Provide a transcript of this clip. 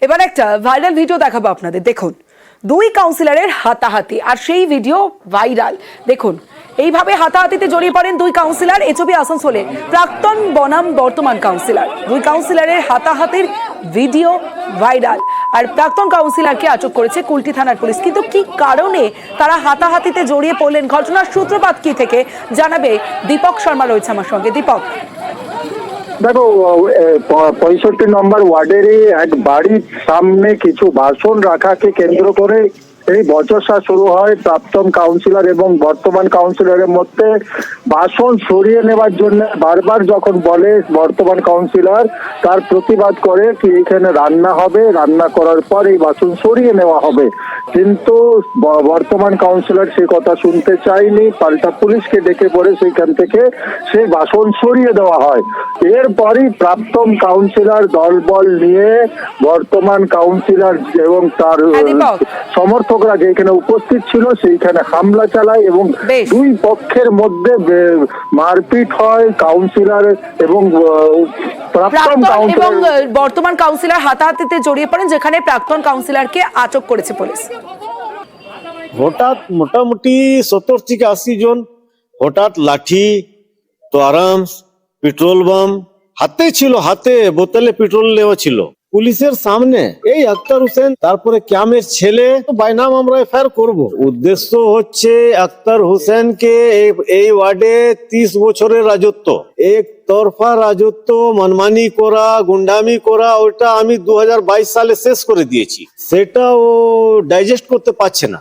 এবার একটা viral video দেখাবো আপনাদের, দেখুন। দুই কাউন্সিলরের হাতাহাতি, আর সেই ভিডিও ভাইরাল। দেখুন, এইভাবে হাতাহাতিতে জড়িয়ে পড়েন দুই কাউন্সিলর। এ ছবি আসানসোলে প্রাক্তন বনাম বর্তমান কাউন্সিলর। দুই কাউন্সিলরের হাতাহাতির ভিডিও ভাইরাল, আর প্রাক্তন কাউন্সিলরকে আটক করেছে কুলটি থানার পুলিশ। কিন্তু কি কারণে তারা হাতাহাতিতে জড়িয়ে পড়লেন, ঘটনার সূত্রপাত কি থেকে জানাবে দীপক শর্মা রয়েছে আমার সঙ্গে। দীপক, দেখো, 65 নম্বর ওয়ার্ডেরই এক বাড়ির সামনে কিছু বাসন রাখাকে কেন্দ্র করে এই বচসা শুরু হয় প্রাক্তন কাউন্সিলর এবং বর্তমান কাউন্সিলরের মধ্যে। বাসন সরিয়ে নেওয়ার জন্য বারবার যখন বলে বর্তমান কাউন্সিলর, তার প্রতিবাদ করে কি এখানে রান্না হবে, রান্না করার পর এই বাসন সরিয়ে নেওয়া হবে, কিন্তু বর্তমান কাউন্সিলর সে কথা শুনতে চায়নি। পাল্টা পুলিশকে ডেকে পড়ে সেইখান থেকে সেই বাসন সরিয়ে দেওয়া হয়। এরপরই প্রাক্তন কাউন্সিলর দলবল নিয়ে বর্তমান কাউন্সিলর এবং তার সমর্থকরা যেখানে উপস্থিত ছিল সেইখানে হামলা চালায় এবং দুই পক্ষের মধ্যে মারপিট হয়। কাউন্সিলর এবং বর্তমান কাউন্সিলর হাতাহাতিতে জড়িয়ে পড়েন, যেখানে প্রাক্তন কাউন্সিলরকে আটক করেছে পুলিশ। হঠাৎ মোটামুটি 70 থেকে 80 জন হঠাৎ লাঠি, তো আরামস, পেট্রোল বাম হাতে ছিল, হাতে বোতলে পেট্রোল নেওয়া ছিল পুলিশের সামনে। এই আক্তার হোসেন, তারপরে ক্যামের ছেলে, বাইনাম আমরা এফআইআর করব। উদ্দেশ্য হচ্ছে আক্তার হোসেনকে এই ওয়ার্ডে 30 বছরের রাজত্ব, এক তরফা রাজত্ব, মানমানি করা, গুন্ডামি করা, ওটা আমি 2022 সালে শেষ করে দিয়েছি। সেটা ও ডাইজেস্ট করতে পারছে না।